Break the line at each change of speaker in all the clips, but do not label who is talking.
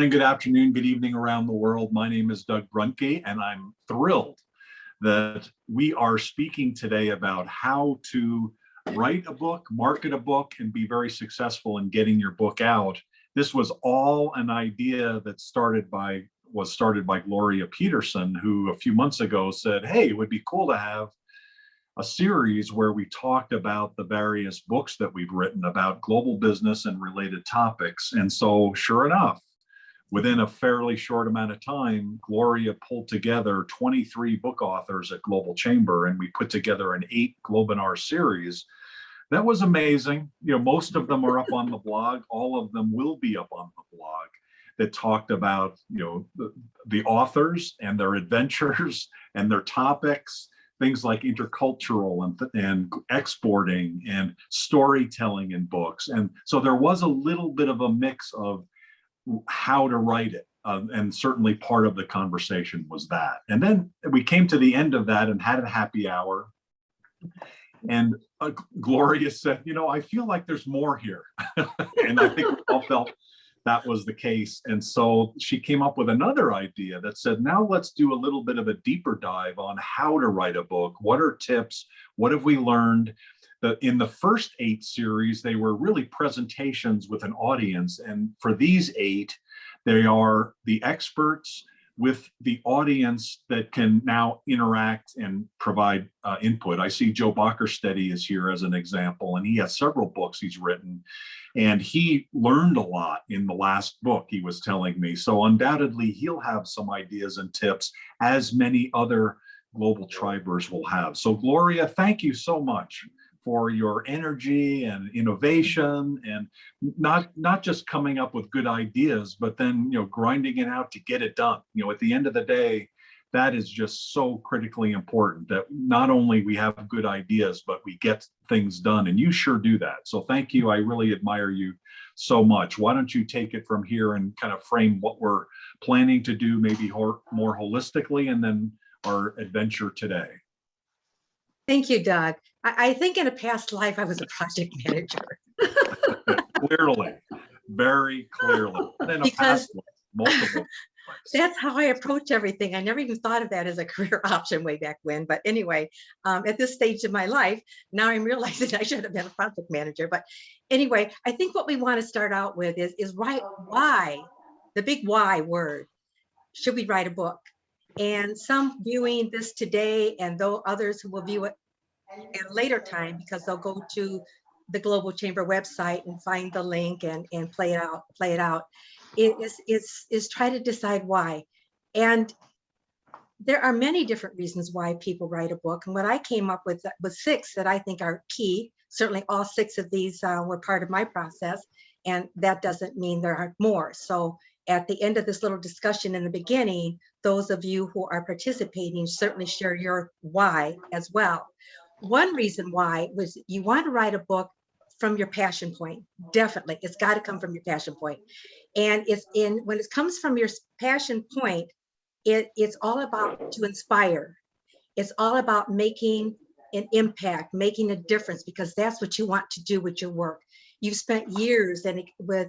Good afternoon, good evening around the world. My name is Doug Brunke, and I'm thrilled that we are speaking today about how to write a book, market a book, and be very successful in getting your book out. This was all an idea that was started by Gloria Petersen, who a few months ago said, hey, it would be cool to have a series where we talked about the various books that we've written about global business and related topics. And so sure enough, within a fairly short amount of time, Gloria pulled together 23 book authors at Global Chamber, and we put together an 8 Globinar series. That was amazing. You know, most of them are up on the blog. All of them will be up on the blog that talked about, the authors and their adventures and their topics, things like intercultural and exporting and storytelling in books. And so there was a little bit of a mix of how to write it. And certainly part of the conversation was that. And then we came to the end of that and had a happy hour. And Gloria said, I feel like there's more here. And I think we all felt that was the case. And so she came up with another idea that said, now let's do a little bit of a deeper dive on how to write a book. What are tips? What have we learned? In the first 8 series, they were really presentations with an audience. And for these 8, they are the experts with the audience that can now interact and provide input. I see Joe Bockerstette is here as an example, and he has several books he's written. And he learned a lot in the last book, he was telling me. So undoubtedly, he'll have some ideas and tips, as many other global tribers will have. So Gloria, thank you so much for your energy and innovation, and not just coming up with good ideas, but then grinding it out to get it done. At the end of the day, that is just so critically important, that not only we have good ideas, but we get things done, and you sure do that. So thank you. I really admire you so much. Why don't you take it from here and kind of frame what we're planning to do, maybe more holistically, and then our adventure today.
Thank you, Doug. I think in a past life, I was a project manager.
Clearly, very clearly. In a past life, multiple.
That's how I approach everything. I never even thought of that as a career option way back when. But anyway, at this stage of my life, now I'm realizing I should have been a project manager. But anyway, I think what we want to start out with is why, the big why word. Should we write a book? And some viewing this today, and though others who will view it at a later time, because they'll go to the Global Chamber website and find the link and play it out. It is try to decide why. And there are many different reasons why people write a book. And what I came up with was 6 that I think are key. Certainly all 6 of these were part of my process, and that doesn't mean there aren't more. So at the end of this little discussion in the beginning, those of you who are participating certainly share your why as well. One reason why was you want to write a book from your passion point. Definitely, it's got to come from your passion point. And when it comes from your passion point, it's all about to inspire. It's all about making an impact, making a difference, because that's what you want to do with your work. You've spent years with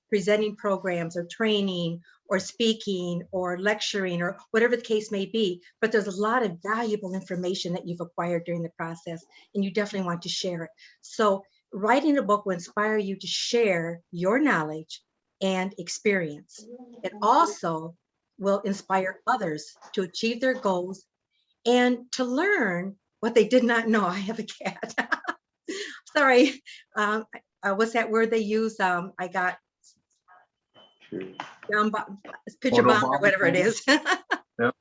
presenting programs or training or speaking or lecturing or whatever the case may be, but there's a lot of valuable information that you've acquired during the process, and you definitely want to share it. So writing a book will inspire you to share your knowledge and experience. It also will inspire others to achieve their goals and to learn what they did not know. I have a cat. Sorry. What's that word they use? I got picture bomb or whatever it is.
Yep.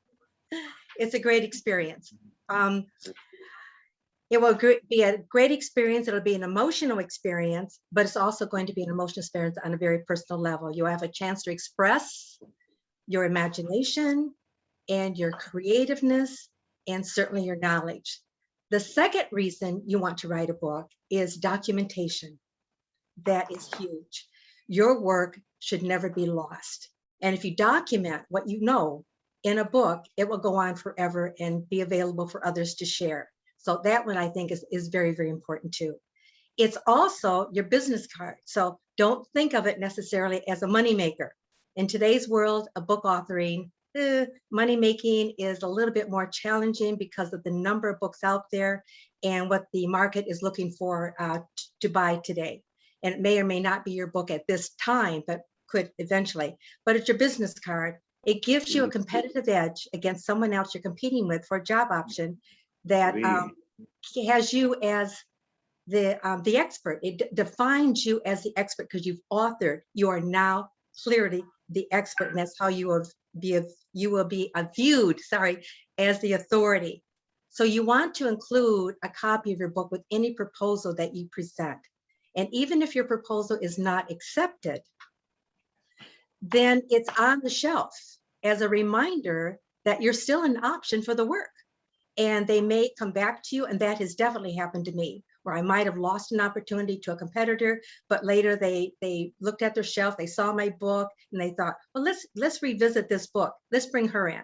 It's a great experience. It will be a great experience. It'll be an emotional experience, but it's also going to be an emotional experience on a very personal level. You'll have a chance to express your imagination and your creativeness, and certainly your knowledge. The second reason you want to write a book is documentation. That is huge. Your work should never be lost. And if you document what you know in a book, it will go on forever and be available for others to share. So that one I think is very, very important too. It's also your business card. So don't think of it necessarily as a moneymaker. In today's world of book authoring, money making is a little bit more challenging because of the number of books out there and what the market is looking for to buy today. And it may or may not be your book at this time, but could eventually. But it's your business card. It gives you a competitive edge against someone else you're competing with for a job option that has you as the expert. It defines you as the expert because you've authored. You are now clearly the expert, and that's how you will be viewed, as the authority. So you want to include a copy of your book with any proposal that you present. And even if your proposal is not accepted, then it's on the shelf as a reminder that you're still an option for the work. And they may come back to you, and that has definitely happened to me, where I might have lost an opportunity to a competitor, but later they looked at their shelf, they saw my book, and they thought, well, let's revisit this book. Let's bring her in.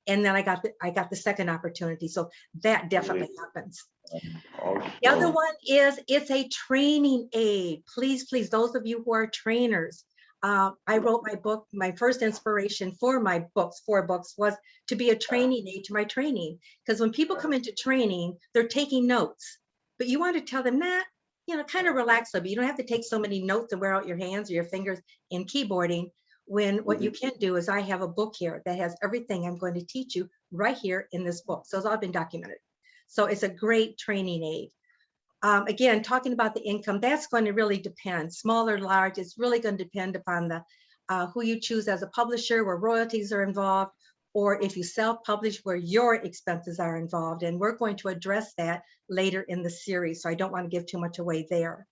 And then I got the second opportunity. So that definitely happens. The other one is it's a training aid. Please, those of you who are trainers, I wrote my book. My first inspiration for my books, 4 books, was to be a training aid to my training. Because when people come into training, they're taking notes, but you want to tell them that, kind of relax a bit. You don't have to take so many notes and wear out your hands or your fingers in keyboarding. When what you can do is I have a book here that has everything I'm going to teach you right here in this book. So it's all been documented. So it's a great training aid. Again, talking about the income, that's going to really depend. Small or large, it's really going to depend upon the who you choose as a publisher, where royalties are involved, or if you self-publish, where your expenses are involved. And we're going to address that later in the series, so I don't want to give too much away there.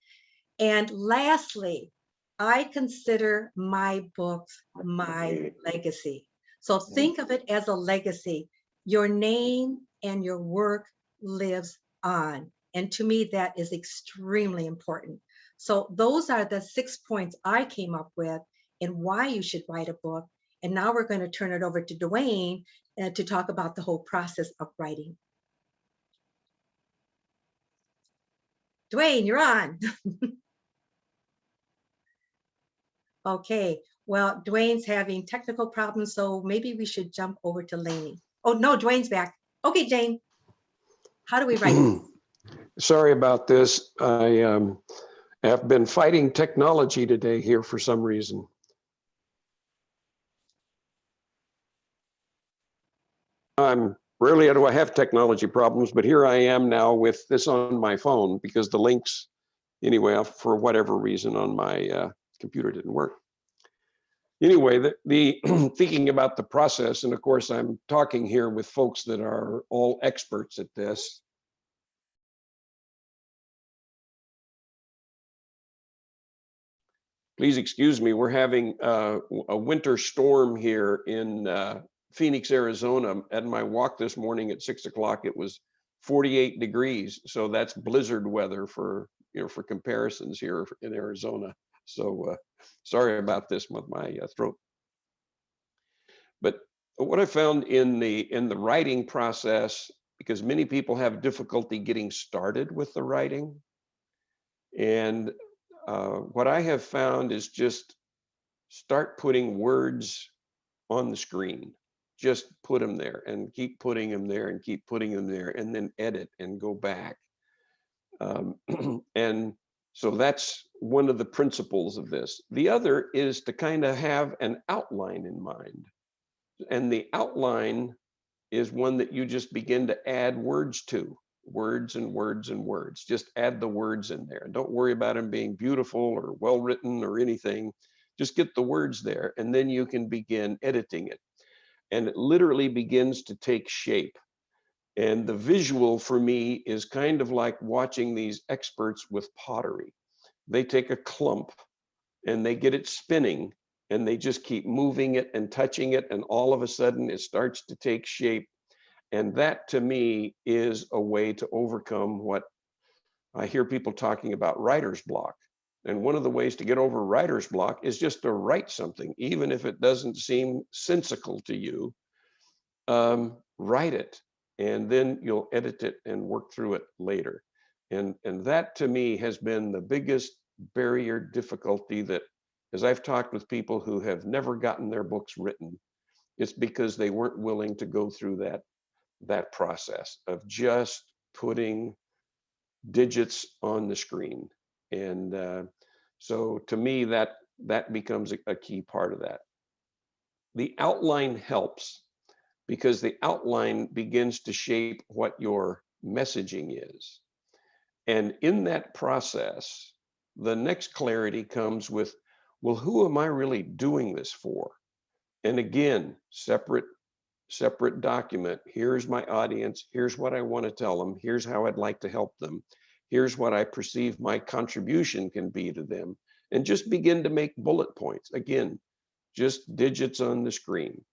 And lastly, I consider my books my legacy. So think of it as a legacy. Your name and your work lives on. And to me, that is extremely important. So those are the 6 points I came up with and why you should write a book. And now we're going to turn it over to Dwaine to talk about the whole process of writing. Dwaine, you're on. Okay, well, Dwayne's having technical problems, so maybe we should jump over to Lanie. Oh, no, Dwayne's back. Okay, Jane, how do we write?
Sorry about this. I have been fighting technology today here for some reason. Rarely do I have technology problems, but here I am now with this on my phone because the links, anyway, for whatever reason on my computer didn't work. Anyway, the thinking about the process, and of course I'm talking here with folks that are all experts at this. Please excuse me, we're having a winter storm here in Phoenix, Arizona. At my walk this morning at 6 o'clock, it was 48 degrees. So that's blizzard weather for comparisons here in Arizona. So sorry about this with my throat. But what I found in the writing process, because many people have difficulty getting started with the writing, and what I have found is just start putting words on the screen. Just put them there and keep putting them there and keep putting them there, and then edit and go back. And so that's one of the principles of this. The other is to kind of have an outline in mind. And the outline is one that you just begin to add words to. Words and words and words. Just add the words in there. Don't worry about them being beautiful or well written or anything. Just get the words there, and then you can begin editing it. And it literally begins to take shape. And the visual for me is kind of like watching these experts with pottery. They take a clump and they get it spinning, and they just keep moving it and touching it, and all of a sudden it starts to take shape. And that to me is a way to overcome what I hear people talking about, writer's block. And one of the ways to get over writer's block is just to write something, even if it doesn't seem sensical to you. Write it, and then you'll edit it and work through it later. And that to me has been the biggest barrier difficulty that as I've talked with people who have never gotten their books written, it's because they weren't willing to go through that process of just putting digits on the screen. And so to me, that becomes a key part of that. The outline helps because the outline begins to shape what your messaging is. And in that process, the next clarity comes with, well, who am I really doing this for? And again, separate document. Here's my audience. Here's what I want to tell them. Here's how I'd like to help them. Here's what I perceive my contribution can be to them. And just begin to make bullet points. Again, just digits on the screen.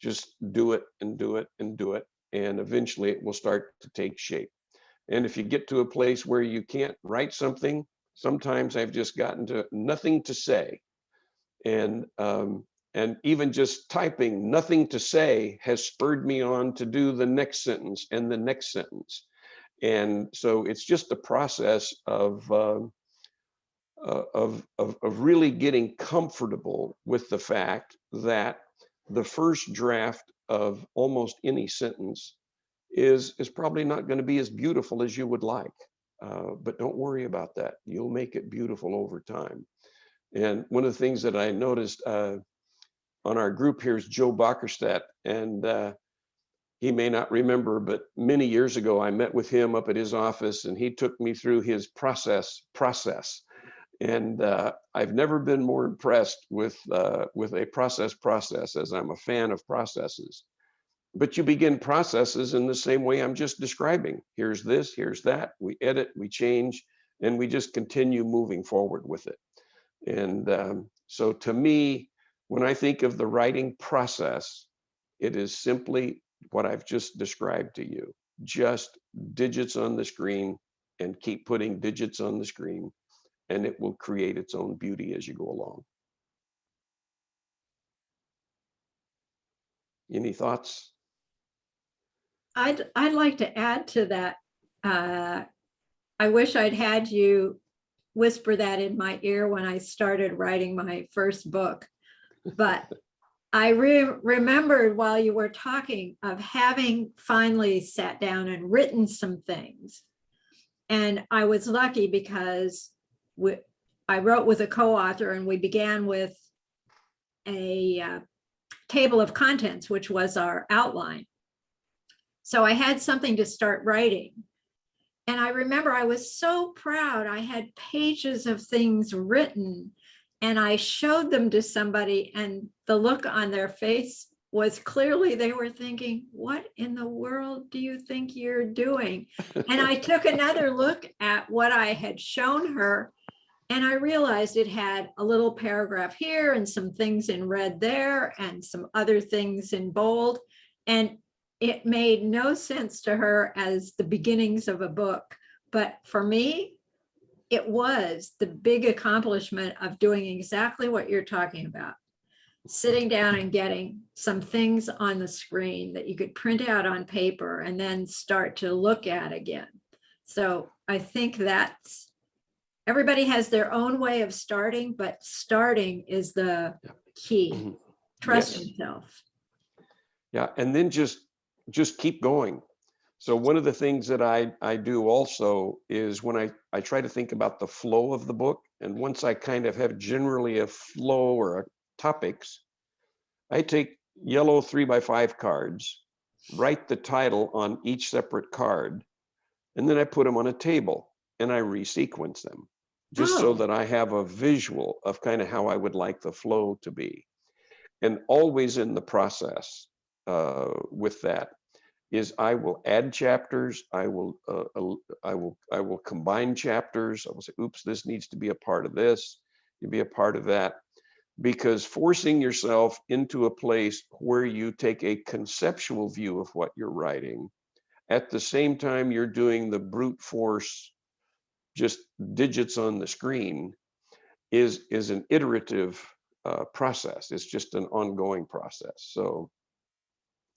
Just do it and do it and do it. And eventually it will start to take shape. And if you get to a place where you can't write something, sometimes I've just gotten to nothing to say. And even just typing nothing to say has spurred me on to do the next sentence and the next sentence. And so it's just a process of really getting comfortable with the fact that the first draft of almost any sentence is probably not going to be as beautiful as you would like. But don't worry about that. You'll make it beautiful over time. And one of the things that I noticed on our group here is Joe Bockerstette, and he may not remember, but many years ago I met with him up at his office, and he took me through his process. And I've never been more impressed with a process, as I'm a fan of processes. But you begin processes in the same way I'm just describing. Here's this, here's that. We edit, we change, and we just continue moving forward with it. And so to me, when I think of the writing process, it is simply what I've just described to you. Just digits on the screen and keep putting digits on the screen, and it will create its own beauty as you go along. Any thoughts?
I'd like to add to that. I wish I'd had you whisper that in my ear when I started writing my first book. But I remembered while you were talking of having finally sat down and written some things. And I was lucky because I wrote with a co-author, and we began with a table of contents, which was our outline. So I had something to start writing. And I remember I was so proud. I had pages of things written, and I showed them to somebody, and the look on their face was clearly they were thinking, what in the world do you think you're doing? And I took another look at what I had shown her, and I realized it had a little paragraph here and some things in red there and some other things in bold. And it made no sense to her as the beginnings of a book. But for me, it was the big accomplishment of doing exactly what you're talking about. Sitting down and getting some things on the screen that you could print out on paper and then start to look at again. So I think that's, everybody has their own way of starting, but starting is the key. Trust yourself.
Yeah, and then just keep going. So one of the things that I do also is when I try to think about the flow of the book, and once I kind of have generally a flow or a topics, I take yellow 3x5 cards, write the title on each separate card, and then I put them on a table and I resequence them, just so that I have a visual of kind of how I would like the flow to be. And always in the process with that is I will add chapters, I will combine chapters. I will say, oops, this needs to be a part of this, you be a part of that, because forcing yourself into a place where you take a conceptual view of what you're writing, at the same time you're doing the brute force, just digits on the screen, is an iterative process. It's just an ongoing process. So,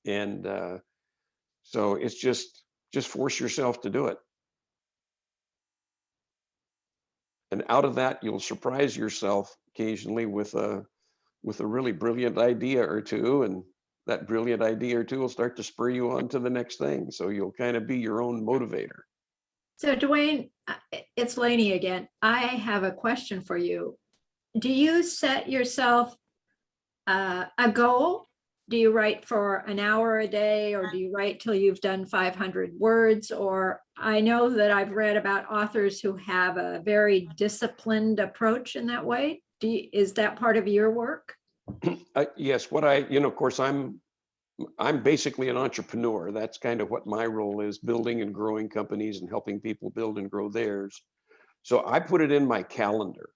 and so it's just force yourself to do it. And out of that, you'll surprise yourself occasionally with a really brilliant idea or two, and that brilliant idea or two will start to spur you on to the next thing. So you'll kind of be your own motivator.
So Dwaine, it's Lanie again. I have a question for you. Do you set yourself a goal? Do you write for an hour a day, or do you write till you've done 500 words? Or I know that I've read about authors who have a very disciplined approach in that way. Is that part of your work?
Yes, of course, I'm basically an entrepreneur. That's kind of what my role is, building and growing companies and helping people build and grow theirs. So I put it in my calendar,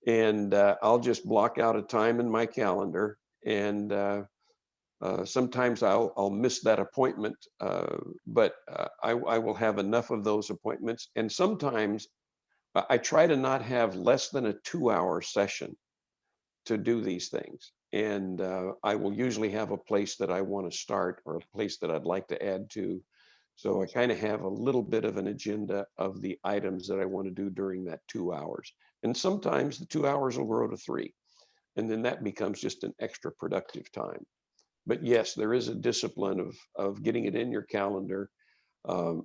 and I'll just block out a time in my calendar, and sometimes I'll miss that appointment, but I will have enough of those appointments. And sometimes I try to not have less than a 2-hour session to do these things. And I will usually have a place that I want to start, or a place that I'd like to add to. So I kind of have a little bit of an agenda of the items that I want to do during that 2 hours. And sometimes the 2 hours will grow to 3. And then that becomes just an extra productive time. But yes, there is a discipline of getting it in your calendar,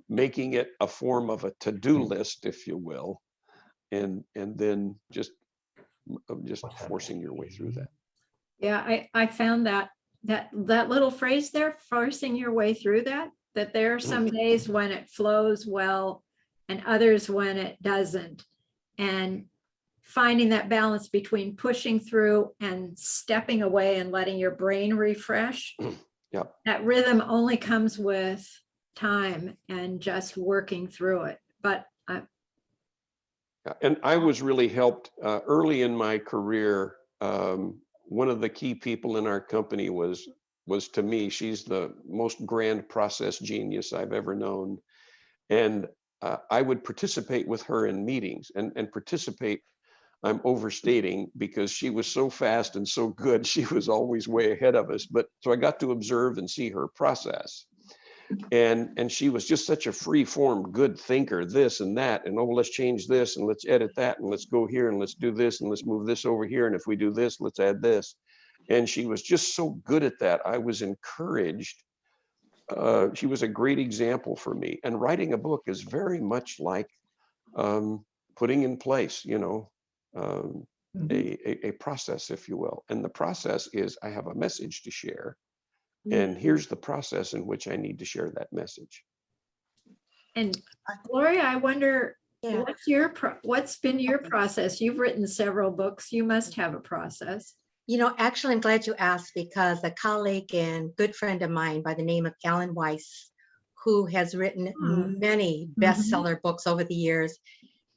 making it a form of a to-do list, if you will, and then just forcing your way through that.
Yeah, I found that little phrase there, forcing your way through that there are some days when it flows well and others when it doesn't. And finding that balance between pushing through and stepping away and letting your brain refresh.
Yep.
That rhythm only comes with time and just working through it. But
and I was really helped early in my career. One of the key people in our company was to me, she's the most grand process genius I've ever known. And I would participate with her in meetings, and participate, I'm overstating, because she was so fast and so good. She was always way ahead of us. But so I got to observe and see her process. And she was just such a free form, good thinker, this and that. And, oh, let's change this, and let's edit that, and let's go here, and let's do this, and let's move this over here. And if we do this, let's add this. And she was just so good at that. I was encouraged. She was a great example for me. And writing a book is very much like putting in place, a process, if you will. And the process is, I have a message to share, and here's the process in which I need to share that message.
And Gloria, I wonder, what's been your process? You've written several books. You must have a process.
Actually, I'm glad you asked, because a colleague and good friend of mine by the name of Alan Weiss, who has written many bestseller books over the years,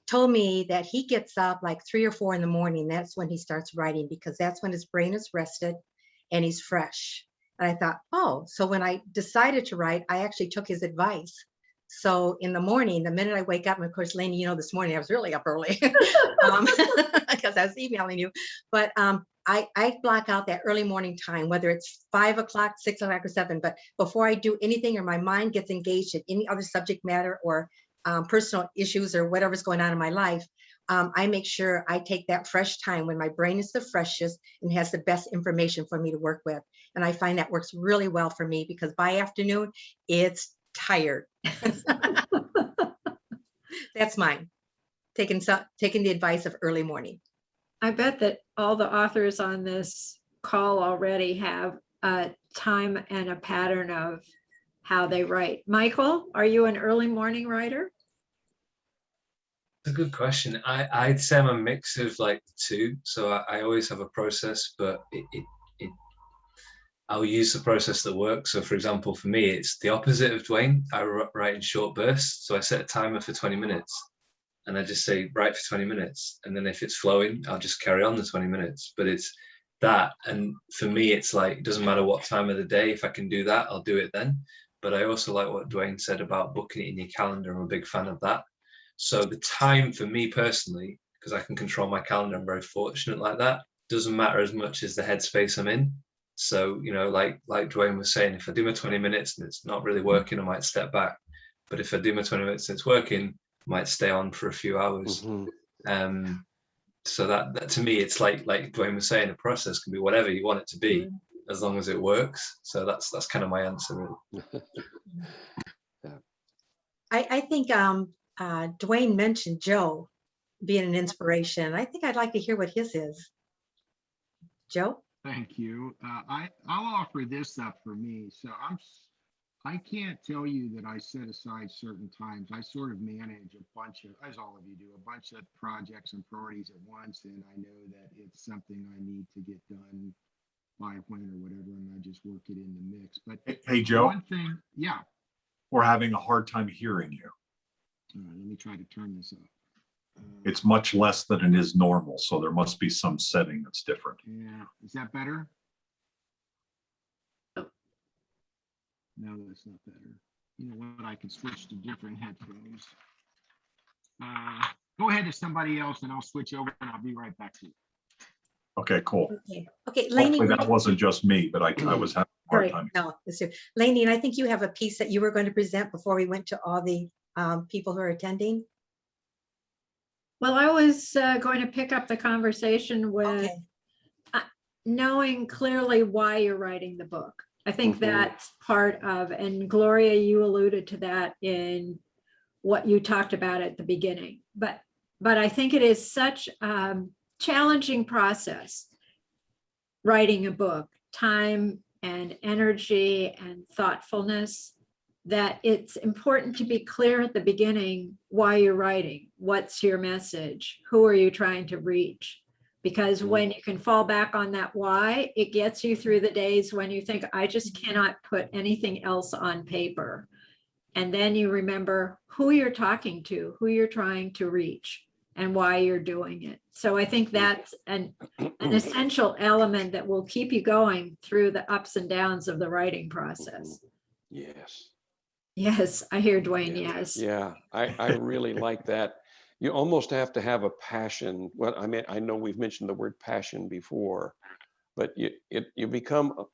told me that he gets up like 3 or 4 in the morning. That's when he starts writing, because that's when his brain is rested and he's fresh. And I thought, oh, so when I decided to write, I actually took his advice. So in the morning, the minute I wake up, and of course, Lanie, this morning I was really up early because I was emailing you. But I block out that early morning time, whether it's 5 o'clock, 6 o'clock, or 7. But before I do anything, or my mind gets engaged in any other subject matter or personal issues or whatever's going on in my life, I make sure I take that fresh time when my brain is the freshest and has the best information for me to work with. And I find that works really well for me, because by afternoon, it's tired. That's mine. Taking the advice of early morning.
I bet that all the authors on this call already have a time and a pattern of how they write. Michael, are you an early morning writer?
It's a good question. I'd say I'm a mix of like the two. So I always have a process, but I'll use the process that works. So for example, for me, it's the opposite of Dwaine. I write in short bursts. So I set a timer for 20 minutes and I just say, write for 20 minutes. And then if it's flowing, I'll just carry on the 20 minutes. But it's that. And for me, it's like, it doesn't matter what time of the day. If I can do that, I'll do it then. But I also like what Dwaine said about booking it in your calendar. I'm a big fan of that. So the time for me personally, because I can control my calendar, I'm very fortunate like that. Doesn't matter as much as the headspace I'm in. So, like Dwaine was saying, if I do my 20 minutes and it's not really working, I might step back. But if I do my 20 minutes and it's working, I might stay on for a few hours. So that to me, it's like Dwaine was saying, the process can be whatever you want it to be, as long as it works. So that's kind of my answer, really.
I think Dwaine mentioned Joe being an inspiration. I think I'd like to hear what his is. Joe?
Thank you. I'll offer this up for me. So I can't tell you that I set aside certain times. I sort of manage a bunch of, as all of you do, a bunch of projects and priorities at once, and I know that it's something I need to get done by when or whatever, and I just work it in the mix. But
Hey, Joe,
one thing, yeah.
we're having a hard time hearing you.
Let me try to turn this up.
It's much less than it is normal, so there must be some setting that's different.
Yeah, is that better? No, that's not better. You know what? I can switch to different headphones. Go ahead to somebody else and I'll switch over and I'll be right back to you.
Okay, cool.
Okay, Lanie.
Hopefully that wasn't just me, but I was having a hard
Right,
time.
no, it's you. Lanie, and I think you have a piece that you were going to present before we went to all the people who are attending.
Well, I was going to pick up the conversation with
Okay.
knowing clearly why you're writing the book. I think
Mhm.
that's part of, and Gloria, you alluded to that in what you talked about at the beginning. But I think it is such a challenging process, writing a book, time and energy and thoughtfulness, that it's important to be clear at the beginning why you're writing, what's your message, who are you trying to reach? Because when you can fall back on that why, it gets you through the days when you think, I just cannot put anything else on paper. And then you remember who you're talking to, who you're trying to reach, and why you're doing it. So I think that's an essential element that will keep you going through the ups and downs of the writing process.
Yes.
Yes, I hear Dwaine,
Yeah.
yes.
Yeah, I really like that. You almost have to have a passion. Well, I mean, I know we've mentioned the word passion before, but you become,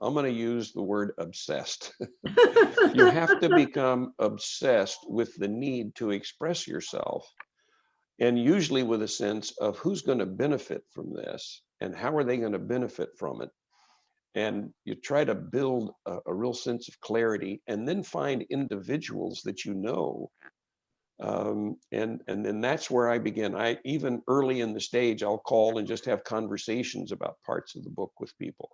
I'm going to use the word obsessed. You have to become obsessed with the need to express yourself, and usually with a sense of who's going to benefit from this and how are they going to benefit from it. And you try to build a real sense of clarity, and then find individuals that you know. And then that's where I begin. Even early in the stage, I'll call and just have conversations about parts of the book with people,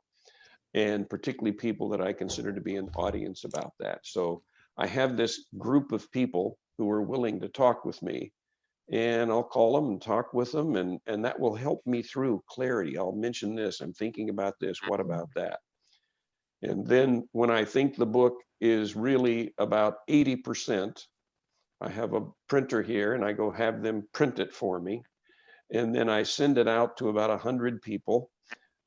and particularly people that I consider to be an audience about that. So I have this group of people who are willing to talk with me, and I'll call them and talk with them, and that will help me through clarity. I'll mention this, I'm thinking about this, what about that? And then when I think the book is really about 80%, I have a printer here and I go have them print it for me. And then I send it out to about 100 people.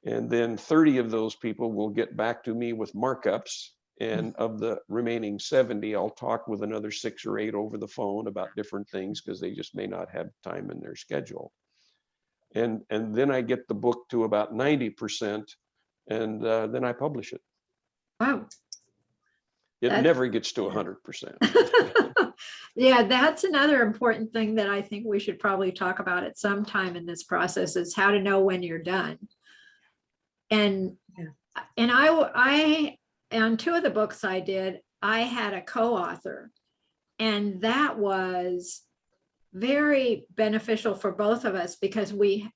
And then 30 of those people will get back to me with markups. And of the remaining 70, I'll talk with another 6 or 8 over the phone about different things, because they just may not have time in their schedule. And then I get the book to about 90%, and then I publish it.
Wow.
It never gets to 100%.
Yeah, that's another important thing that I think we should probably talk about at some time in this process, is how to know when you're done. And I on 2 of the books I did, I had a co-author, and that was very beneficial for both of us, because we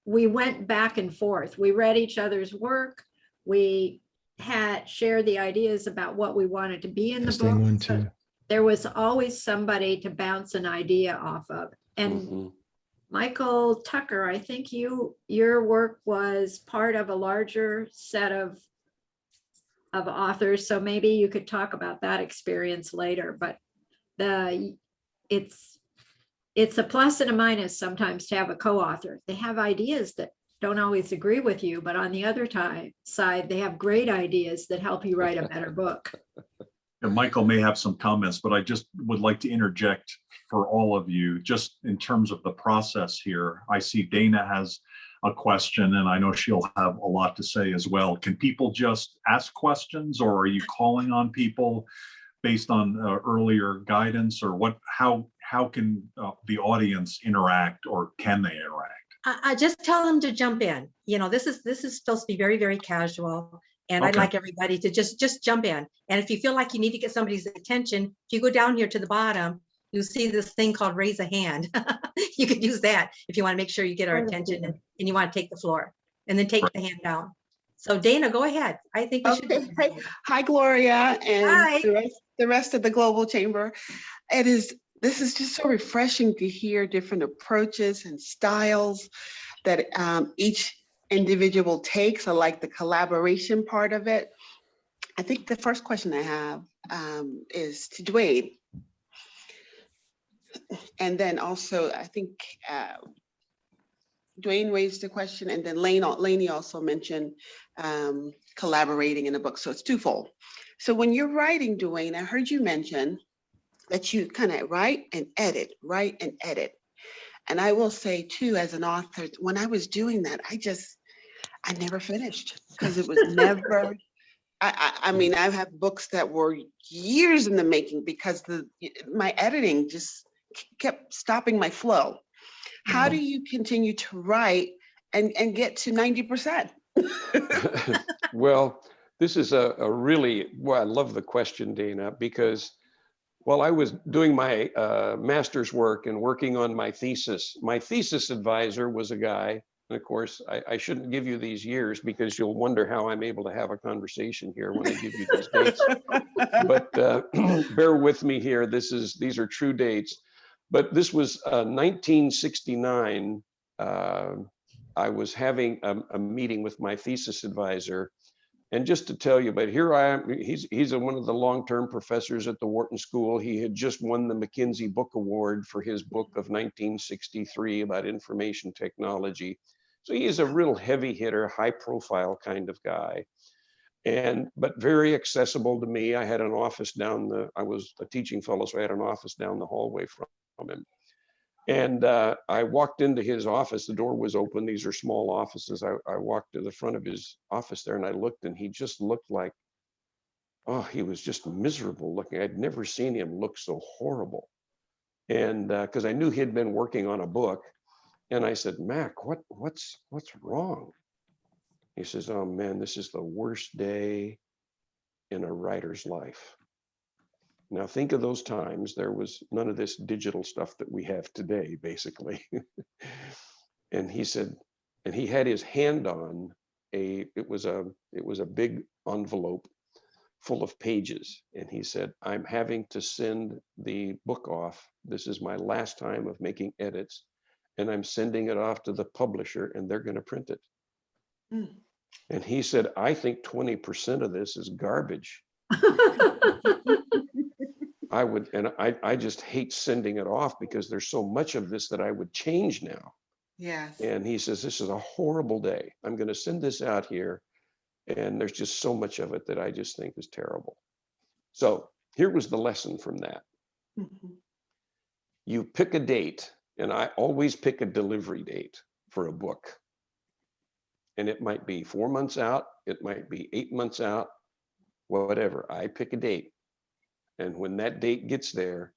went back and forth. We read each other's work. We had shared the ideas about what we wanted to be in the book.
1, 2.
So there was always somebody to bounce an idea off of. And Michael Tucker, I think your work was part of a larger set of authors, so maybe you could talk about that experience later. But it's a plus and a minus sometimes to have a co-author. They have ideas that don't always agree with you, but on the other side, they have great ideas that help you write a better book.
And Michael may have some comments, but I just would like to interject for all of you, just in terms of the process here. I see Dana has a question, and I know she'll have a lot to say as well. Can people just ask questions, or are you calling on people based on earlier guidance, or what? How how can the audience interact, or can they interact?
I just tell them to jump in. You know, this is supposed to be very, very casual. And I'd
Okay.
like everybody to just jump in. And if you feel like you need to get somebody's attention, if you go down here to the bottom, you'll see this thing called raise a hand. You could use that if you want to make sure you get our attention and you want to take the floor, and then take the hand down. So Dana, go ahead. I think we should.
Okay. Hi, Gloria, and
Hi.
the rest of the Global Chamber. This is just so refreshing to hear different approaches and styles that each individual takes. I like the collaboration part of it. I think the first question I have is to Dwaine. And then also, I think Dwaine raised the question, and then Lanie also mentioned collaborating in a book. So it's twofold. So when you're writing, Dwaine, I heard you mention that you kind of write and edit. And I will say too, as an author, when I was doing that, I never finished, because it was never, I mean, I have books that were years in the making because my editing just kept stopping my flow. How do you continue to write and get to 90%?
Well, this is a really, well, I love the question, Dana, because while I was doing my master's work and working on my thesis advisor was a guy, and of course, I shouldn't give you these years because you'll wonder how I'm able to have a conversation here when I give you these dates. But bear with me here. These are true dates. But this was 1969. I was having a meeting with my thesis advisor. And just to tell you, but here I am, he's one of the long-term professors at the Wharton School. He had just won the Mackenzie Book Award for his book of 1963 about information technology. So he is a real heavy hitter, high profile kind of guy. But very accessible to me. I had an office I was a teaching fellow, so I had an office down the hallway from him. And I walked into his office, the door was open. These are small offices. I walked to the front of his office there and I looked, and he just looked like, oh, he was just miserable looking. I'd never seen him look so horrible. And because I knew he'd been working on a book. And I said, Mac, what's wrong? He says, oh man, this is the worst day in a writer's life. Now think of those times. There was none of this digital stuff that we have today, basically. And he said, and he had his hand on it was a big envelope full of pages. And he said, I'm having to send the book off. This is my last time of making edits. And I'm sending it off to the publisher and they're going to print it. Mm. And he said, I think 20% of this is garbage. I just hate sending it off because there's so much of this that I would change now.
Yes.
And he says, this is a horrible day. I'm going to send this out here. And there's just so much of it that I just think is terrible. So here was the lesson from that. Mm-hmm. You pick a date, and I always pick a delivery date for a book. And it might be 4 months out. It might be 8 months out, whatever. I pick a date. And when that date gets there,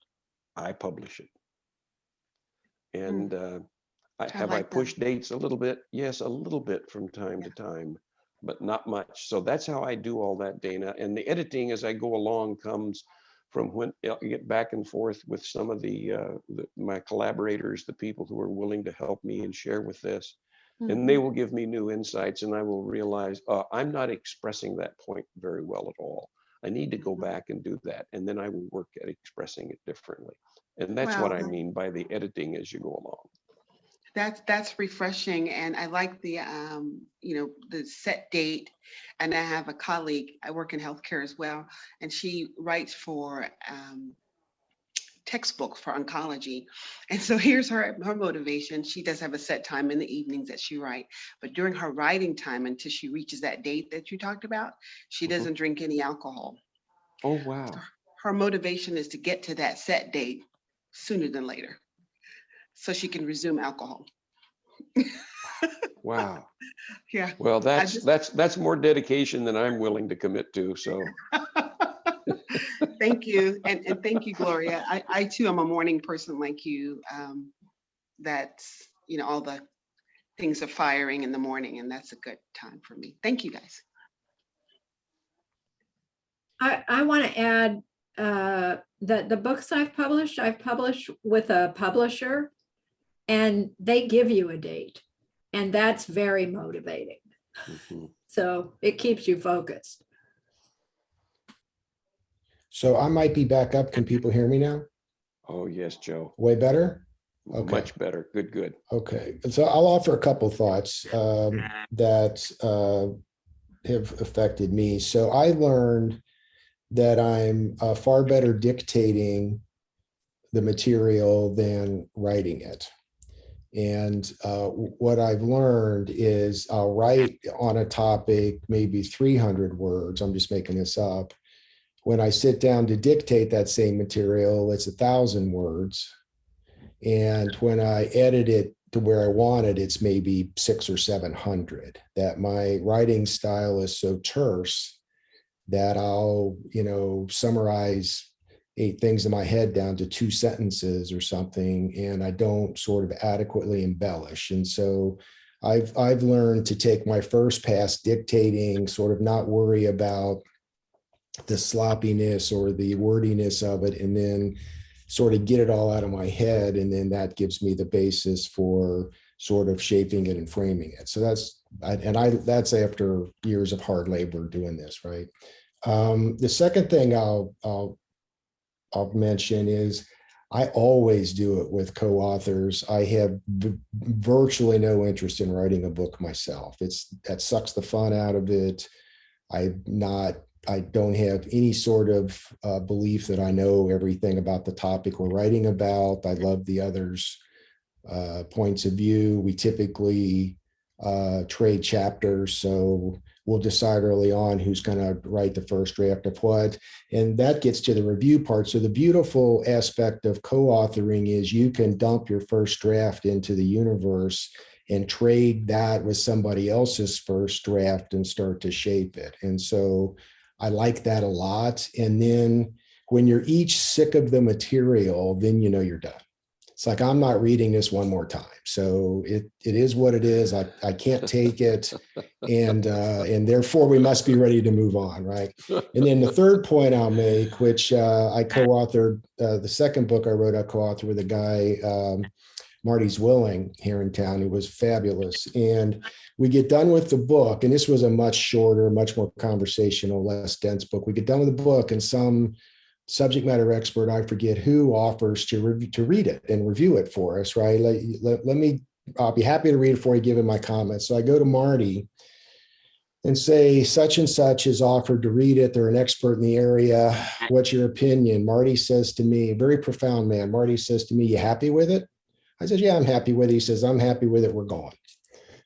I publish it. And I pushed dates a little bit? Yes, a little bit from time to time, but not much. So that's how I do all that, Dana. And the editing as I go along comes from when I get back and forth with some of my collaborators, the people who are willing to help me and share with this. Mm-hmm. And they will give me new insights, and I will realize I'm not expressing that point very well at all. I need to go back and do that, and then I will work at expressing it differently. And that's what I mean by the editing as you go along.
That's refreshing, and I like the the set date. And I have a colleague, I work in healthcare as well, and she writes for textbooks for oncology. And so here's her motivation. She does have a set time in the evenings that she writes, but during her writing time, until she reaches that date that you talked about, she doesn't drink any alcohol.
Oh, wow.
So her motivation is to get to that set date sooner than later, so she can resume alcohol.
Wow.
Yeah.
Well, that's more dedication than I'm willing to commit to. So
Thank you. And thank you, Gloria. I too am a morning person like you. That's, all the things are firing in the morning, and that's a good time for me. Thank you, guys.
I want to add that the books I've published with a publisher, and they give you a date, and that's very motivating.
Mhm.
So it keeps you focused.
So I might be back up. Can people hear me now?
Oh, yes, Joe.
Way better? Okay.
Much better. Good, good.
Okay. So I'll offer a couple thoughts that have affected me. So I learned that I'm far better dictating the material than writing it. And what I've learned is I'll write on a topic, maybe 300 words. I'm just making this up. When I sit down to dictate that same material, it's 1,000 words. And when I edit it to where I want it, it's maybe 600 or 700. That my writing style is so terse that I'll, summarize 8 things in my head down to 2 sentences or something, and I don't sort of adequately embellish. And so I've learned to take my first pass dictating, sort of not worry about the sloppiness or the wordiness of it, and then sort of get it all out of my head. And then that gives me the basis for sort of shaping it and framing it. So that's after years of hard labor doing this, right? The second thing I'll mention is I always do it with co-authors. I have virtually no interest in writing a book myself. That sucks the fun out of it. I don't have any sort of belief that I know everything about the topic we're writing about. I love the others' points of view. We typically trade chapters, so we'll decide early on who's going to write the first draft of what. And that gets to the review part. So the beautiful aspect of co-authoring is you can dump your first draft into the universe and trade that with somebody else's first draft and start to shape it. And so I like that a lot. And then when you're each sick of the material, then you're done. It's like, I'm not reading this one more time. So it is what it is. I can't take it. And therefore we must be ready to move on, right? And then the third point I'll make, which I co-authored, the second book I wrote, I co-authored with a guy, Marty's Willing, here in town, who was fabulous. And we get done with the book, and this was a much shorter, much more conversational, less dense book. We get done with the book, and some subject matter expert, I forget who, offers to read it and review it for us, right? I'll be happy to read it for you, give him my comments. So I go to Marty and say, such and such is offered to read it. They're an expert in the area. What's your opinion? Marty says to me, a very profound man, Marty says to me, you happy with it? I said, yeah, I'm happy with it. He says, I'm happy with it. We're going.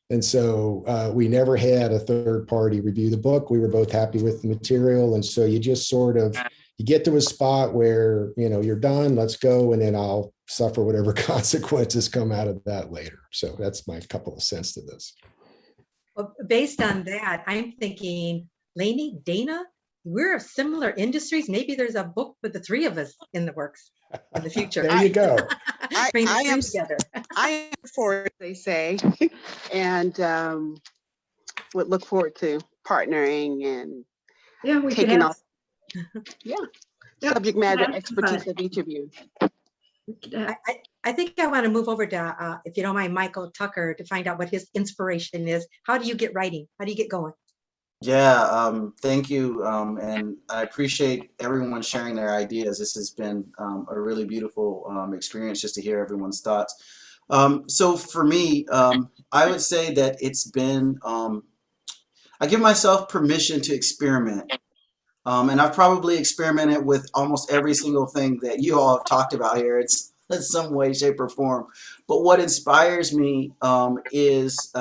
And so we never had a third party review the book. We were both happy with the material. And so you just sort of, you get to a spot where, you're done, let's go. And then I'll suffer whatever consequences come out of that later. So that's my couple of cents to this.
Well, based on that, I'm thinking, Lanie, Dana, we're of similar industries. Maybe there's a book with the 3 of us in the works in the future.
There you go.
Bring the
I
3
am
together.
I am for it, they say, and would look forward to partnering and
Yeah, we could
taking
have.
off. Yeah,
Yeah,
subject matter
that's
expertise
fun.
of each of you.
we could have-
I think I want to move over to, if you don't mind, Michael Tucker, to find out what his inspiration is. How do you get writing? How do you get going?
Yeah, thank you. And I appreciate everyone sharing their ideas. This has been a really beautiful experience just to hear everyone's thoughts. So for me, I would say that it's been, I give myself permission to experiment. And I've probably experimented with almost every single thing that you all have talked about here. It's in some way, shape, or form. But what inspires me is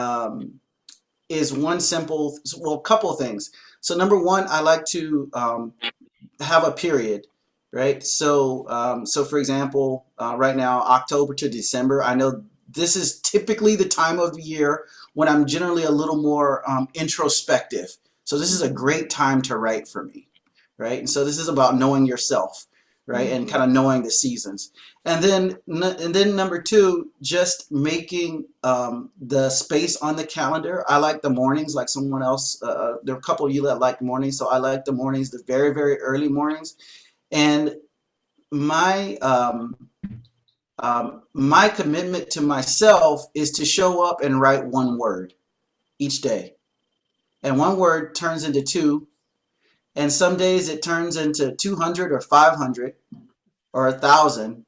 one simple, well, a couple of things. So number one, I like to have a period, right? So, so for example, right now, October to December, I know this is typically the time of the year when I'm generally a little more introspective. So this is a great time to write for me, right? And so this is about knowing yourself, right? And kind of knowing the seasons. And then number two, just making the space on the calendar. I like the mornings, like someone else. There are a couple of you that like mornings, so I like the mornings, the very, very early mornings. And my my commitment to myself is to show up and write one word each day. And one word turns into two. And some days it turns into 200 or 500 or 1,000.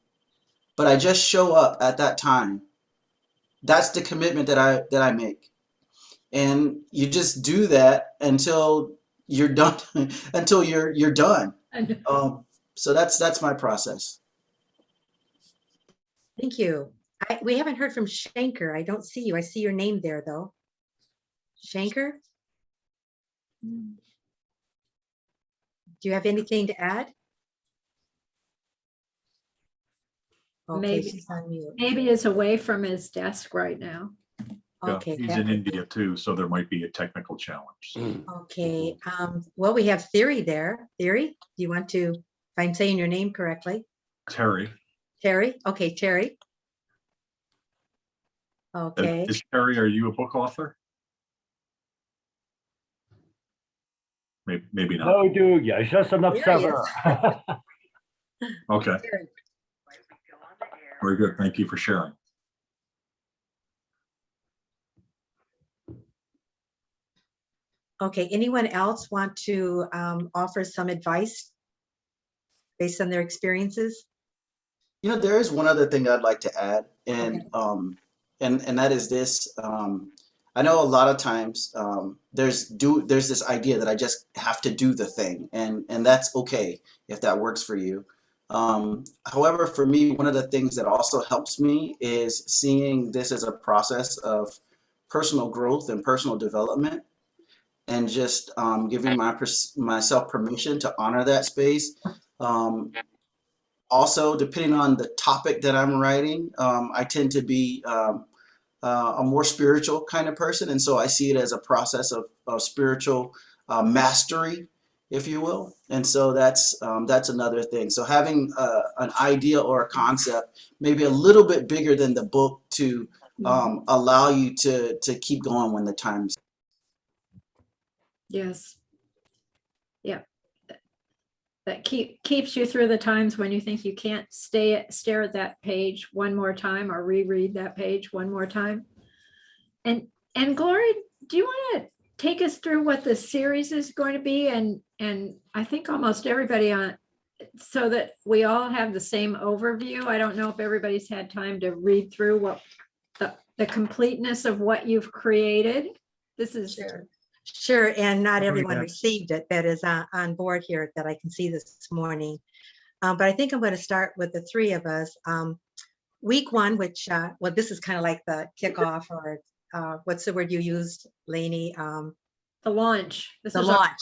But I just show up at that time. That's the commitment that I make. And you just do that until you're done, until you're done. So that's my process.
Thank you. We haven't heard from Shanker. I don't see you. I see your name there, though. Shanker? Do you have anything to add? Okay,
Maybe.
she's on mute.
Maybe is away from his desk right now.
Yeah,
Okay.
he's in India too, so there might be a technical challenge.
Okay. Well, we have Theory there. Theory, do you want to, if I'm saying your name correctly?
Terry.
Terry? Okay, Terry. Okay.
Is Terry, are you a book author? Maybe not.
No, dude, yeah, just an
There he
observer.
Okay,
Terry.
very good. Thank you for sharing.
Okay, anyone else want to offer some advice based on their experiences?
You know, there is one other thing I'd like to add, and and that is this. I know a lot of times there's this idea that I just have to do the thing, and that's okay if that works for you. However, for me, one of the things that also helps me is seeing this as a process of personal growth and personal development, and just giving myself permission to honor that space. Also, depending on the topic that I'm writing, I tend to be a more spiritual kind of person, and so I see it as a process of spiritual mastery, if you will. And so that's another thing. So having an idea or a concept, maybe a little bit bigger than the book, to allow you to keep going when the time's.
Yes. Yeah. That keeps you through the times when you think you can't stare at that page one more time or reread that page one more time. And Gloria, do you want to take us through what the series is going to be? And I think almost everybody on, so that we all have the same overview. I don't know if everybody's had time to read through what the completeness of what you've created. This is
Sure, and not everyone received it that is on board here that I can see this morning. But I think I'm going to start with the three of us. Week one, which, well, this is kind of like the kickoff, or what's the word you used, Lanie?
the launch.
The launch.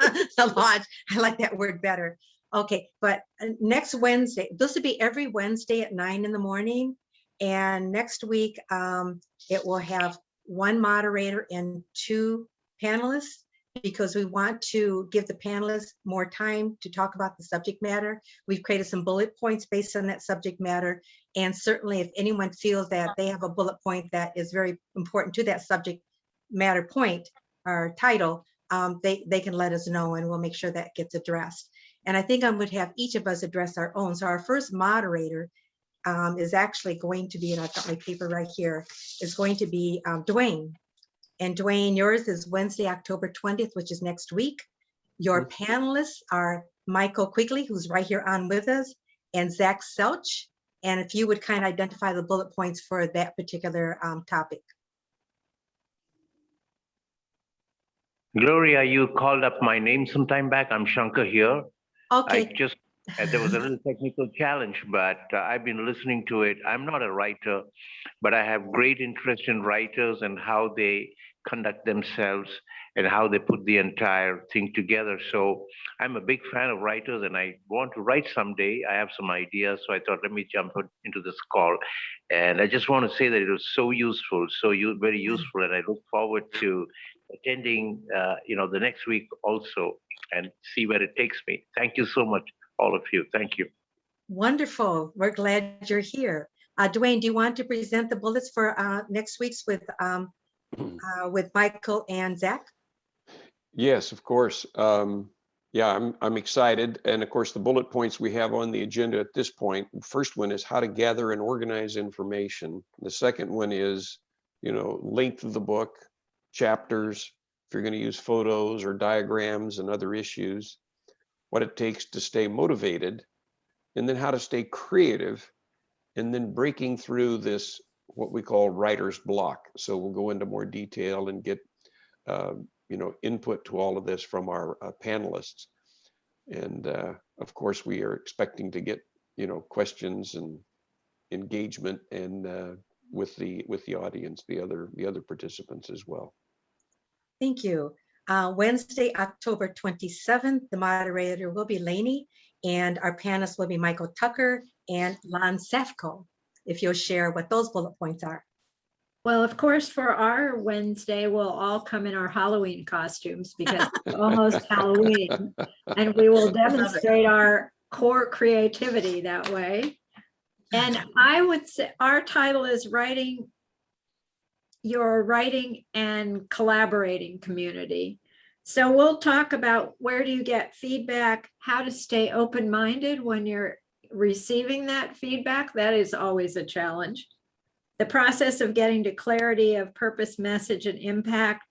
The launch. I like that word better. Okay, but next Wednesday, this will be every Wednesday at 9 in the morning. And next week, it will have one moderator and two panelists, because we want to give the panelists more time to talk about the subject matter. We've created some bullet points based on that subject matter. And certainly if anyone feels that they have a bullet point that is very important to that subject matter point or title, they can let us know, and we'll make sure that gets addressed. And I think I'm going to have each of us address our own. So our first moderator is actually going to be, and I've got my paper right here, is going to be Dwaine. And Dwaine, yours is Wednesday, October 20th, which is next week. Your panelists are Michael Quigley, who's right here on with us, and Zach Selch. And if you would kind of identify the bullet points for that particular topic.
Gloria, you called up my name some time back. I'm Shankar here.
Okay.
There was a little technical challenge, but I've been listening to it. I'm not a writer, but I have great interest in writers and how they conduct themselves and how they put the entire thing together. So I'm a big fan of writers, and I want to write someday. I have some ideas, so I thought, let me jump into this call. And I just want to say that it was so useful, very useful, and I look forward to attending, the next week also. and see where it takes me. Thank you so much, all of you. Thank you.
Wonderful. We're glad you're here. Dwayne, do you want to present the bullets for next week's with Michael and Zach?
Yes, of course. Yeah, I'm excited. And of course, the bullet points we have on the agenda at this point, first one is how to gather and organize information. The second one is, length of the book, chapters, if you're going to use photos or diagrams and other issues, what it takes to stay motivated, and then how to stay creative, and then breaking through this, what we call writer's block. So we'll go into more detail and get input to all of this from our panelists. And of course, we are expecting to get, questions and engagement and with the audience, the other participants as well.
Thank you. Wednesday, October 27th, the moderator will be Lanie, and our panelists will be Michael Tucker and Lon Safko, if you'll share what those bullet points are.
Well, of course, for our Wednesday, we'll all come in our Halloween costumes because it's almost Halloween, and we will demonstrate our core creativity that way. And I would say our title is Your Writing and Collaborating Community. So we'll talk about where do you get feedback, how to stay open-minded when you're receiving that feedback. That is always a challenge. The process of getting to clarity of purpose, message, and impact,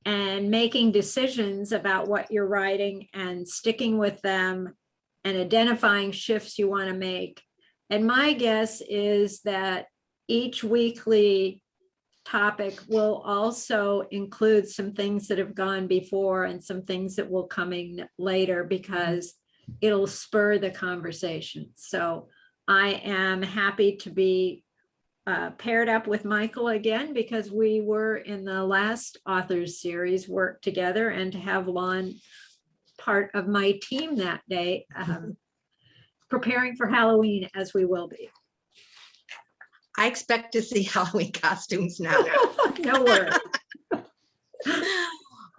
and making decisions about what you're writing and sticking with them and identifying shifts you want to make. And my guess is that each weekly topic will also include some things that have gone before and some things that will coming later, because it'll spur the conversation. So I am happy to be paired up with Michael again, because we were in the last authors series work together, and to have Lon part of my team that day, preparing for Halloween as we will be.
I expect to see Halloween costumes now.
No worries.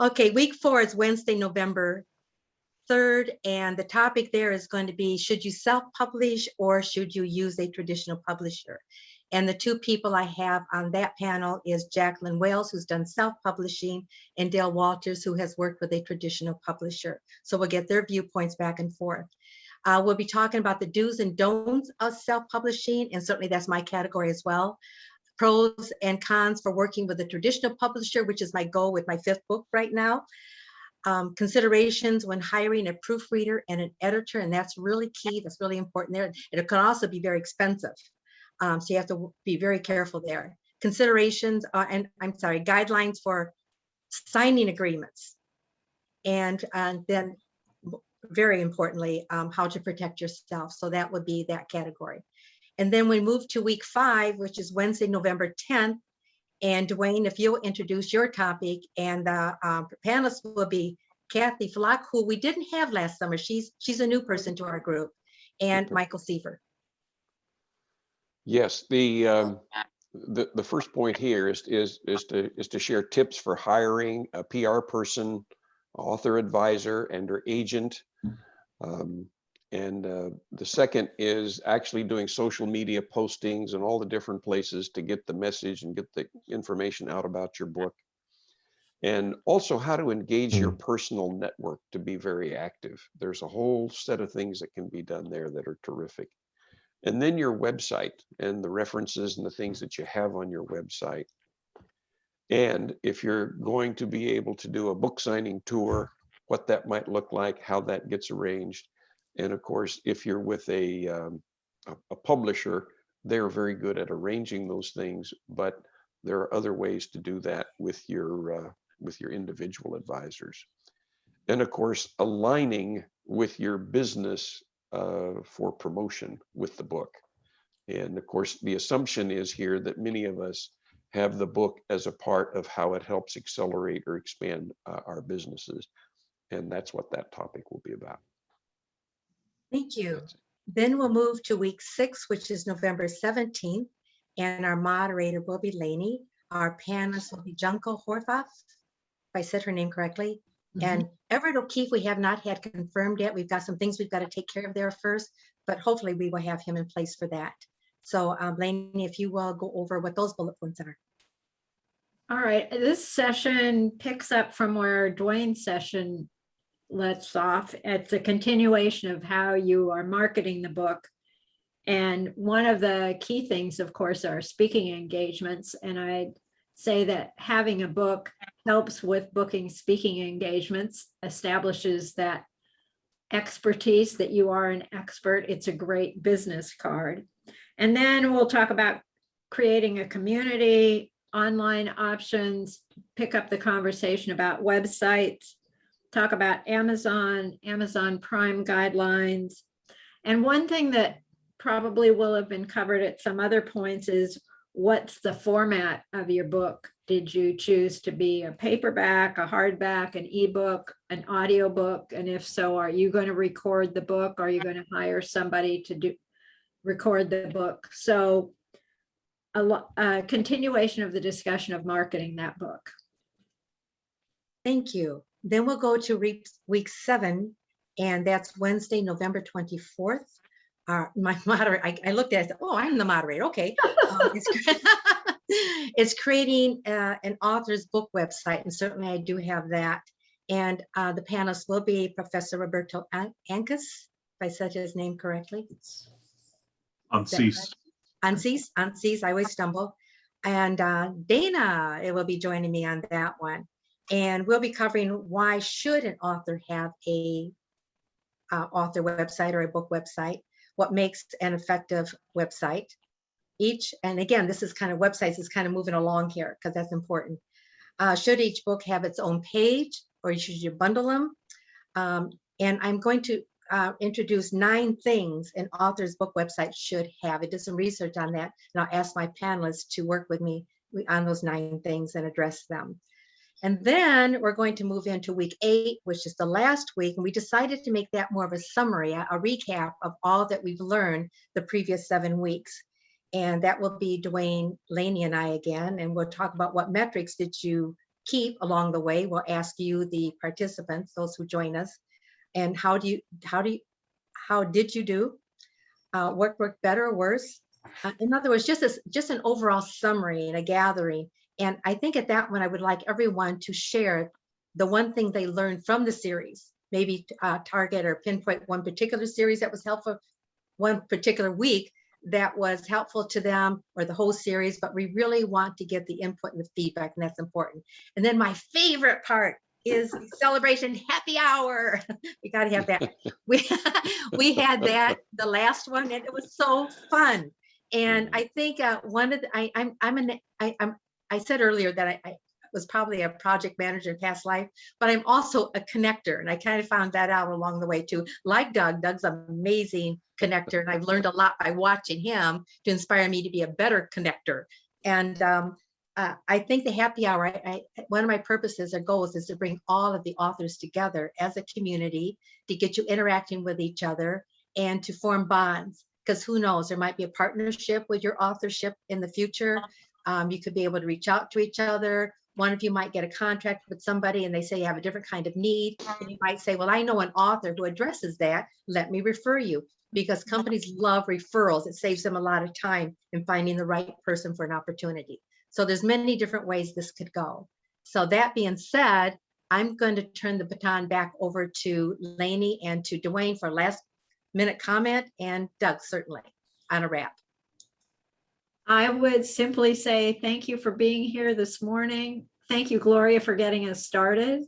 Okay, week 4 is Wednesday, November 3rd, and the topic there is going to be, should you self-publish or should you use a traditional publisher? And the two people I have on that panel is Jacqueline Wales, who's done self-publishing, and Dale Walters, who has worked with a traditional publisher. So we'll get their viewpoints back and forth. We'll be talking about the do's and don'ts of self-publishing, and certainly that's my category as well. Pros and cons for working with a traditional publisher, which is my goal with my 5th book right now. Considerations when hiring a proofreader and an editor, and that's really key. That's really important there. And it can also be very expensive. So you have to be very careful there. Considerations, guidelines for signing agreements. And then very importantly, how to protect yourself. So that would be that category. And then we move to week 5, which is Wednesday, November 10th. And Dwayne, if you'll introduce your topic, and the panelists will be Kathy Flock, who we didn't have last summer. She's a new person to our group, and Michael Seaver.
Yes, the first point here is to share tips for hiring a PR person, author advisor, and or agent. The second is actually doing social media postings and all the different places to get the message and get the information out about your book. And also how to engage your personal network to be very active. There's a whole set of things that can be done there that are terrific. And then your website and the references and the things that you have on your website. And if you're going to be able to do a book signing tour, what that might look like, how that gets arranged. And of course, if you're with a publisher, they're very good at arranging those things, but there are other ways to do that with your individual advisors. And of course, aligning with your business for promotion with the book. And of course, the assumption is here that many of us have the book as a part of how it helps accelerate or expand our businesses. And that's what that topic will be about.
Thank you. Then we'll move to week 6, which is November 17th. And our moderator will be Lanie. Our panelists will be Junko Horvath, if I said her name correctly, And Everett O'Keefe, we have not had confirmed yet. We've got some things we've got to take care of there first, but hopefully we will have him in place for that. So Lanie, if you will go over what those bullet points are.
All right, this session picks up from where Dwaine's session lets off. It's a continuation of how you are marketing the book. And one of the key things, of course, are speaking engagements. And I'd say that having a book helps with booking speaking engagements, establishes that expertise that you are an expert. It's a great business card. And then we'll talk about creating a community, online options, pick up the conversation about websites, talk about Amazon Prime guidelines. And one thing that probably will have been covered at some other points is what's the format of your book? Did you choose to be a paperback, a hardback, an ebook, an audiobook? And if so, are you going to record the book? Are you going to hire somebody to record the book? So a continuation of the discussion of marketing that book.
Thank you. Then we'll go to week 7, and that's Wednesday, November 24th. My moderator, I looked at it, oh, I'm the moderator, okay. It's creating an author's book website, and certainly I do have that. And the panelists will be Professor Roberto Ancas, if I said his name correctly.
Unceased.
Unceased, I always stumble. And Dana, it will be joining me on that one. And we'll be covering why should an author have a author website or a book website, what makes an effective website. And again, this is kind of websites is kind of moving along here because that's important. Should each book have its own page, or should you bundle them? And I'm going to introduce 9 things an author's book website should have. I did some research on that, and I'll ask my panelists to work with me on those 9 things and address them. And then we're going to move into week 8, which is the last week. And we decided to make that more of a summary, a recap of all that we've learned the previous 7 weeks. And that will be Dwaine, Lanie, and I again. And we'll talk about what metrics did you keep along the way. We'll ask you, the participants, those who join us, and how did you do? What worked better or worse? In other words, just an overall summary and a gathering. And I think at that one, I would like everyone to share the one thing they learned from the series, maybe target or pinpoint one particular series that was helpful, one particular week that was helpful to them, or the whole series, but we really want to get the input and the feedback, and that's important. And then my favorite part is the celebration happy hour. We got to have that. We had that, the last one, and it was so fun. And I think one of the, I said earlier that I was probably a project manager in past life, but I'm also a connector. And I kind of found that out along the way too. Like Doug's an amazing connector. And I've learned a lot by watching him to inspire me to be a better connector. And I think the happy hour, one of my purposes or goals is to bring all of the authors together as a community, to get you interacting with each other and to form bonds. Because who knows, there might be a partnership with your authorship in the future. You could be able to reach out to each other. One of you might get a contract with somebody and they say you have a different kind of need. And you might say, well, I know an author who addresses that. Let me refer you. Because companies love referrals. It saves them a lot of time in finding the right person for an opportunity. So there's many different ways this could go. So that being said, I'm going to turn the baton back over to Lanie and to Dwaine for a last minute comment, and Doug certainly on a wrap.
I would simply say thank you for being here this morning. Thank you, Gloria, for getting us started.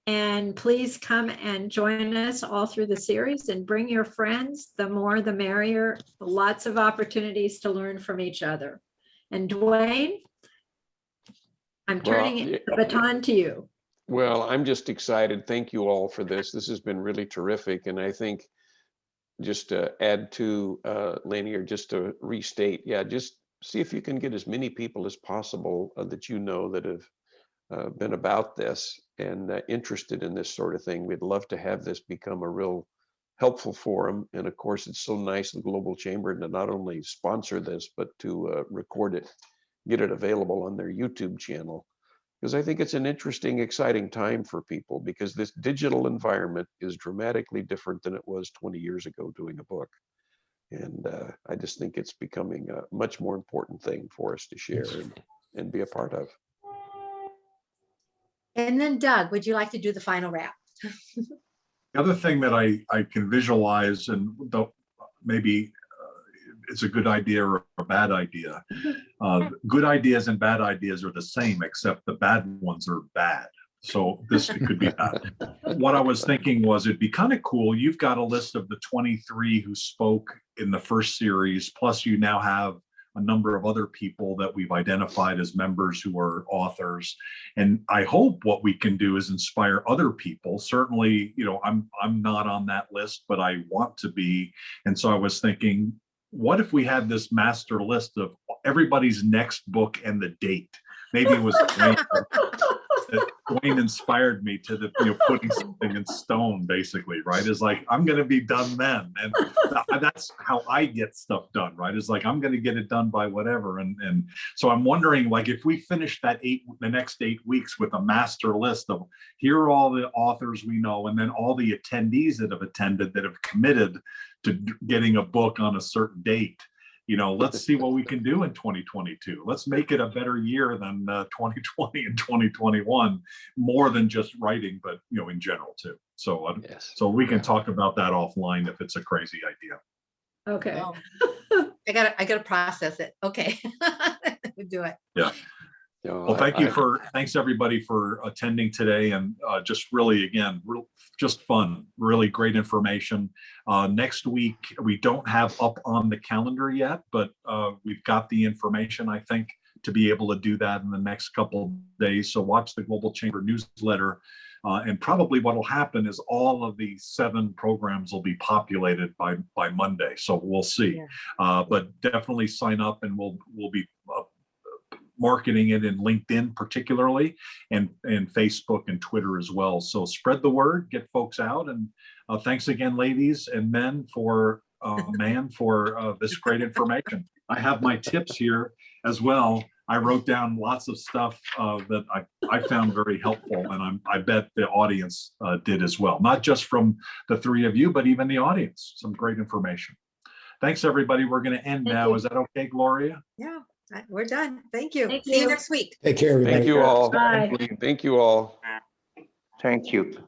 And please come and join us all through the series and bring your friends. The more, the merrier. Lots of opportunities to learn from each other. And Dwaine, I'm turning the baton to you.
Well, I'm just excited. Thank you all for this. This has been really terrific. And I think just to add to Lanie, or just to restate, just see if you can get as many people as possible that you know that have been about this and interested in this sort of thing. We'd love to have this become a real helpful forum. And of course, it's so nice the Global Chamber to not only sponsor this, but to record it, get it available on their YouTube channel. because I think it's an interesting, exciting time for people, because this digital environment is dramatically different than it was 20 years ago doing a book. And I just think it's becoming a much more important thing for us to share and be a part of.
And then Doug, would you like to do the final wrap?
The other thing that I can visualize, and maybe it's a good idea or a bad idea. Good ideas and bad ideas are the same, except the bad ones are bad. So this could be bad. What I was thinking was it'd be kind of cool. You've got a list of the 23 who spoke in the first series, plus you now have a number of other people that we've identified as members who are authors. And I hope what we can do is inspire other people. Certainly, you know, I'm not on that list, but I want to be. And so I was thinking, what if we had this master list of everybody's next book and the date? Maybe it was Dwaine inspired me to the, you know, putting something in stone, basically, right? Is like, I'm going to be done then. And that's how I get stuff done, right? Is like, I'm going to get it done by whatever. And so I'm wondering, like, if we finish the next 8 weeks with a master list of here are all the authors we know, and then all the attendees that have attended that have committed to getting a book on a certain date. You know, let's see what we can do in 2022. Let's make it a better year than 2020 and 2021, more than just writing, but, you know, in general too. So,
Yes.
so we can talk about that offline if it's a crazy idea.
Okay.
Oh, I gotta process it. Okay. We'll do it.
Yeah. Well, thanks everybody for attending today, and just really, again, just fun, really great information. Next week, we don't have up on the calendar yet, but we've got the information, I think, to be able to do that in the next couple of days. So watch the Global Chamber newsletter. And probably what will happen is all of the 7 programs will be populated by Monday. So we'll see. Yeah. But definitely sign up, and we'll be marketing it in LinkedIn particularly, and Facebook and Twitter as well. So spread the word, get folks out, and thanks again, ladies and men, for this great information. I have my tips here as well. I wrote down lots of stuff that I found very helpful, and I bet the audience did as well. Not just from the 3 of you, but even the audience. Some great information. Thanks, everybody. We're going to end now. Is that okay, Gloria?
Yeah. We're done. Thank you.
Thank
See you
you.
next week.
Take care, everybody.
Thank you all.
Bye.
Thank you all.
Thank you.